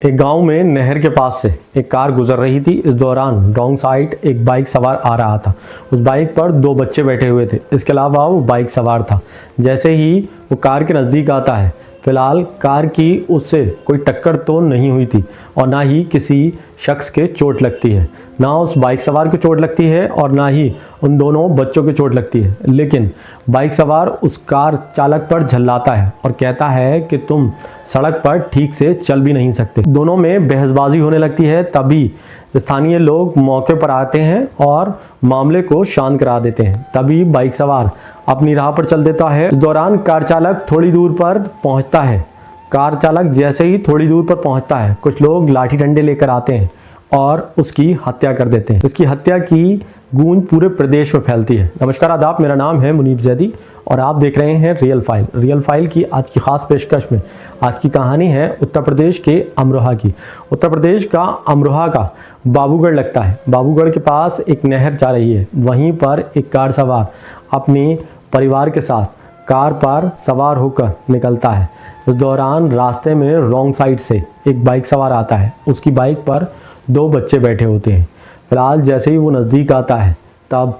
एक गांव में नहर के पास से एक कार गुजर रही थी। इस दौरान रॉन्ग साइड एक बाइक सवार आ रहा था। उस बाइक पर दो बच्चे बैठे हुए थे। इसके अलावा वो बाइक सवार था। जैसे ही वो कार के नज़दीक आता है, फिलहाल कार की उससे कोई टक्कर तो नहीं हुई थी और ना ही किसी शख्स के चोट लगती है। ना उस बाइक सवार को चोट लगती है और ना ही उन दोनों बच्चों की चोट लगती है। लेकिन बाइक सवार उस कार चालक पर झल्लाता है और कहता है कि तुम सड़क पर ठीक से चल भी नहीं सकते। दोनों में बहसबाजी होने लगती है। तभी स्थानीय लोग मौके पर आते हैं और मामले को शांत करा देते हैं। तभी बाइक सवार अपनी राह पर चल देता है। इस दौरान कार चालक थोड़ी दूर पर पहुंचता है। कार चालक जैसे ही थोड़ी दूर पर पहुंचता है, कुछ लोग लाठी डंडे लेकर आते हैं और उसकी हत्या कर देते हैं। इसकी हत्या की गूंज पूरे प्रदेश में फैलती है। नमस्कार, आदाब, मेरा नाम है मुनीब जैदी और आप देख रहे हैं रियल फाइल। रियल फाइल की आज की खास पेशकश में आज की कहानी है उत्तर प्रदेश के अमरोहा की। उत्तर प्रदेश का अमरोहा का बाबूगढ़ लगता है। बाबूगढ़ के पास एक नहर जा रही है। वहीं पर एक कार सवार अपने परिवार के साथ कार पर सवार होकर निकलता है। उस दौरान रास्ते में रॉन्ग साइड से एक बाइक सवार आता है। उसकी बाइक पर दो बच्चे बैठे होते हैं। फिलहाल जैसे ही वो नज़दीक आता है, तब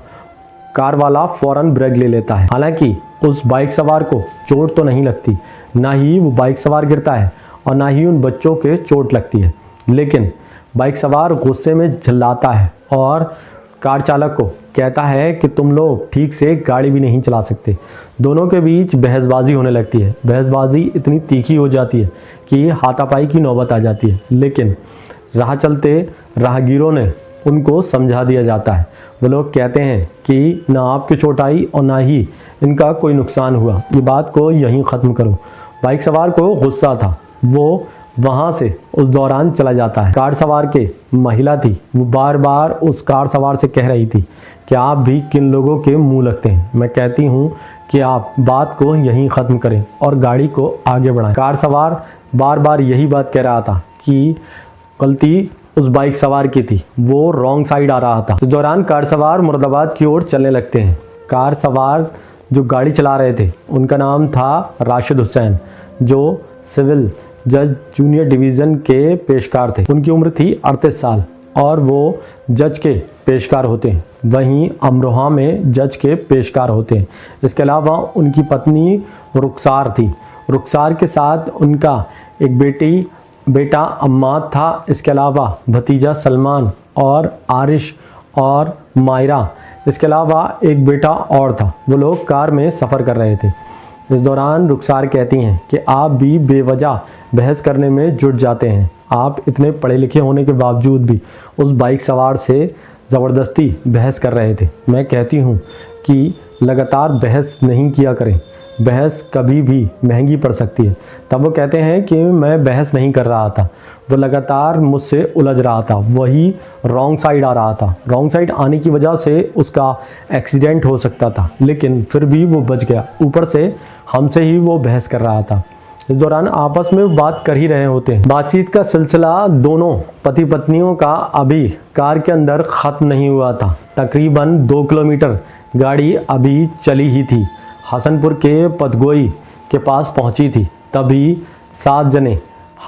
कार वाला फ़ौरन ब्रेक ले लेता है। हालांकि उस बाइक सवार को चोट तो नहीं लगती, ना ही वो बाइक सवार गिरता है और ना ही उन बच्चों के चोट लगती है। लेकिन बाइक सवार गुस्से में चिल्लाता है और कार चालक को कहता है कि तुम लोग ठीक से गाड़ी भी नहीं चला सकते। दोनों के बीच बहसबाजी होने लगती है। बहसबाजी इतनी तीखी हो जाती है कि हाथापाई की नौबत आ जाती है। लेकिन राह चलते राहगीरों ने उनको समझा दिया जाता है। वो लोग कहते हैं कि ना आपकी चोट आई और ना ही इनका कोई नुकसान हुआ, ये बात को यहीं ख़त्म करो। बाइक सवार को गुस्सा था, वो वहाँ से उस दौरान चला जाता है। कार सवार के महिला थी, वो बार बार उस कार सवार से कह रही थी कि आप भी किन लोगों के मुंह लगते हैं। मैं कहती हूँ कि आप बात को यहीं ख़त्म करें और गाड़ी को आगे बढ़ाएं। कार सवार बार बार यही बात कह रहा था कि गलती उस बाइक सवार की थी, वो रॉन्ग साइड आ रहा था। इस दौरान कार सवार मुरादाबाद की ओर चलने लगते हैं। कार सवार जो गाड़ी चला रहे थे, उनका नाम था राशिद हुसैन, जो सिविल जज जूनियर डिवीज़न के पेशकार थे। उनकी उम्र थी 38 साल और वो जज के पेशकार होते हैं। वहीं अमरोहा में जज के पेशकार होते हैं। इसके अलावा उनकी पत्नी रुखसार थी। रुखसार के साथ उनका एक बेटा अम्माद था। इसके अलावा भतीजा सलमान और आरिश और मायरा, इसके अलावा एक बेटा और था। वो लोग कार में सफ़र कर रहे थे। इस दौरान रुखसार कहती हैं कि आप भी बेवजह बहस करने में जुट जाते हैं। आप इतने पढ़े लिखे होने के बावजूद भी उस बाइक सवार से ज़बरदस्ती बहस कर रहे थे। मैं कहती हूँ कि लगातार बहस नहीं किया करें, बहस कभी भी महंगी पड़ सकती है। तब वो कहते हैं कि मैं बहस नहीं कर रहा था, वो लगातार मुझसे उलझ रहा था, वही रॉन्ग साइड आ रहा था। रॉन्ग साइड आने की वजह से उसका एक्सीडेंट हो सकता था, लेकिन फिर भी वो बच गया। ऊपर से हमसे ही वो बहस कर रहा था। इस दौरान आपस में बात कर ही रहे होते हैं। बातचीत का सिलसिला दोनों पति पत्नियों का अभी कार के अंदर ख़त्म नहीं हुआ था। तकरीबन 2 किलोमीटर गाड़ी अभी चली ही थी। हसनपुर के पतगोई के पास पहुंची थी। तभी 7 जने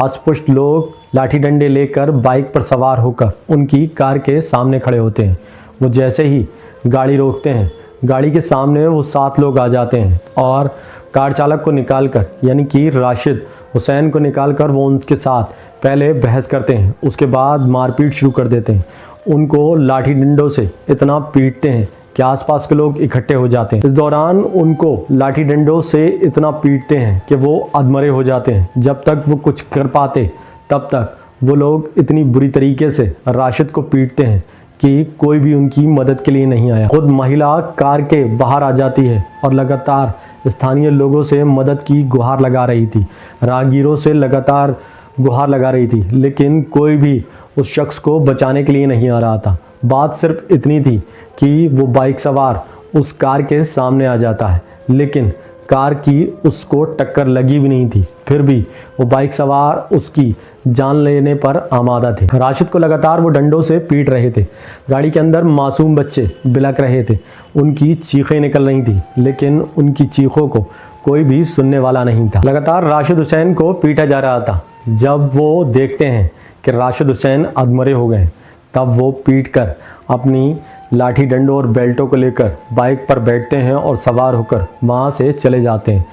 हष्ट-पुष्ट लोग लाठी डंडे लेकर बाइक पर सवार होकर उनकी कार के सामने खड़े होते हैं। वो जैसे ही गाड़ी रोकते हैं, गाड़ी के सामने वो 7 लोग आ जाते हैं और कार चालक को निकालकर, यानी कि राशिद हुसैन को निकालकर वो उनके साथ पहले बहस करते हैं। उसके बाद मारपीट शुरू कर देते हैं। उनको लाठी डंडों से इतना पीटते हैं कि आसपास के लोग इकट्ठे हो जाते हैं। इस दौरान उनको लाठी डंडों से इतना पीटते हैं कि वो अधमरे हो जाते हैं। जब तक वो कुछ कर पाते, तब तक वो लोग इतनी बुरी तरीके से राशिद को पीटते हैं कि कोई भी उनकी मदद के लिए नहीं आया। खुद महिला कार के बाहर आ जाती है और लगातार स्थानीय लोगों से मदद की गुहार लगा रही थी, राहगीरों से लगातार गुहार लगा रही थी, लेकिन कोई भी उस शख्स को बचाने के लिए नहीं आ रहा था। बात सिर्फ इतनी थी कि वो बाइक सवार उस कार के सामने आ जाता है, लेकिन कार की उसको टक्कर लगी भी नहीं थी। फिर भी वो बाइक सवार उसकी जान लेने पर आमादा थे। राशिद को लगातार वो डंडों से पीट रहे थे। गाड़ी के अंदर मासूम बच्चे बिलख रहे थे। उनकी चीखें निकल रही थी, लेकिन उनकी चीखों को कोई भी सुनने वाला नहीं था। लगातार राशिद हुसैन को पीटा जा रहा था। जब वो देखते हैं कि राशिद हुसैन अधमरे हो गए, तब वो पीटकर अपनी लाठी डंडों और बेल्टों को लेकर बाइक पर बैठते हैं और सवार होकर वहाँ से चले जाते हैं।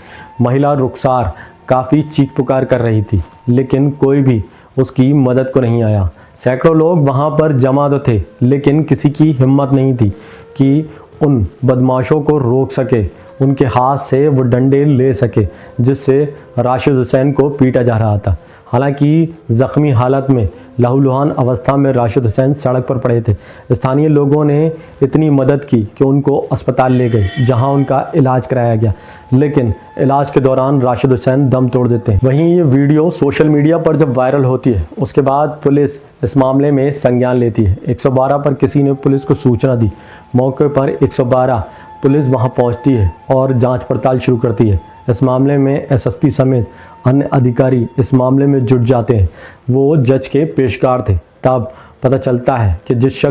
महिला रुखसार काफ़ी चीख पुकार कर रही थी, लेकिन कोई भी उसकी मदद को नहीं आया। सैकड़ों लोग वहाँ पर जमा तो थे, लेकिन किसी की हिम्मत नहीं थी कि उन बदमाशों को रोक सके, उनके हाथ से वो डंडे ले सके जिससे राशिद हुसैन को पीटा जा रहा था। हालांकि ज़ख्मी हालत में लहूलुहान अवस्था में राशिद हुसैन सड़क पर पड़े थे। स्थानीय लोगों ने इतनी मदद की कि उनको अस्पताल ले गए, जहां उनका इलाज कराया गया, लेकिन इलाज के दौरान राशिद हुसैन दम तोड़ देते हैं। वहीं ये वीडियो सोशल मीडिया पर जब वायरल होती है, उसके बाद पुलिस इस मामले में संज्ञान लेती है। 112 पर किसी ने पुलिस को सूचना दी। मौके पर 112 पुलिस वहां पहुंचती है और जांच पड़ताल शुरू करती है। इस मामले में एसएसपी समेत अन्य अधिकारी इस मामले में जुट जाते हैं। वो जज के पेशकार थे। तब पता चलता है कि जिस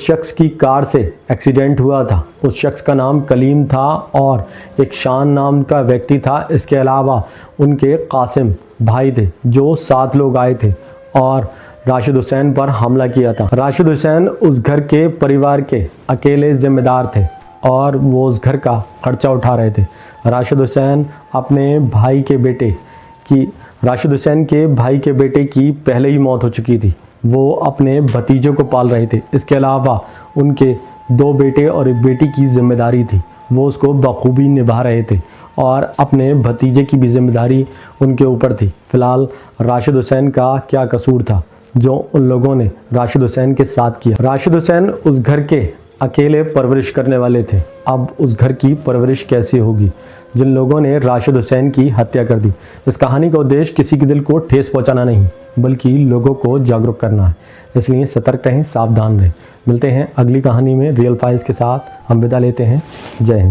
शख्स की कार से एक्सीडेंट हुआ था, उस शख्स का नाम कलीम था और एक शान नाम का व्यक्ति था। इसके अलावा उनके कासिम भाई थे, जो 7 लोग आए थे और राशिद हुसैन पर हमला किया था। राशिद हुसैन उस घर के परिवार के अकेले जिम्मेदार थे और वो उस घर का खर्चा उठा रहे थे। राशिद हुसैन के भाई के बेटे की पहले ही मौत हो चुकी थी। वो अपने भतीजे को पाल रहे थे। इसके अलावा उनके 2 बेटे और एक बेटी की जिम्मेदारी थी। वो उसको बखूबी निभा रहे थे और अपने भतीजे की भी जिम्मेदारी उनके ऊपर थी। फिलहाल राशिद हुसैन का क्या कसूर था जो उन लोगों ने राशिद हुसैन के साथ किया? राशिद हुसैन उस घर के अकेले परवरिश करने वाले थे। अब उस घर की परवरिश कैसे होगी जिन लोगों ने राशिद हुसैन की हत्या कर दी? इस कहानी का उद्देश्य किसी के दिल को ठेस पहुंचाना नहीं, बल्कि लोगों को जागरूक करना है। इसलिए सतर्क रहें, सावधान रहें। मिलते हैं अगली कहानी में रियल फाइल्स के साथ। हम विदा लेते हैं। जय हिंद।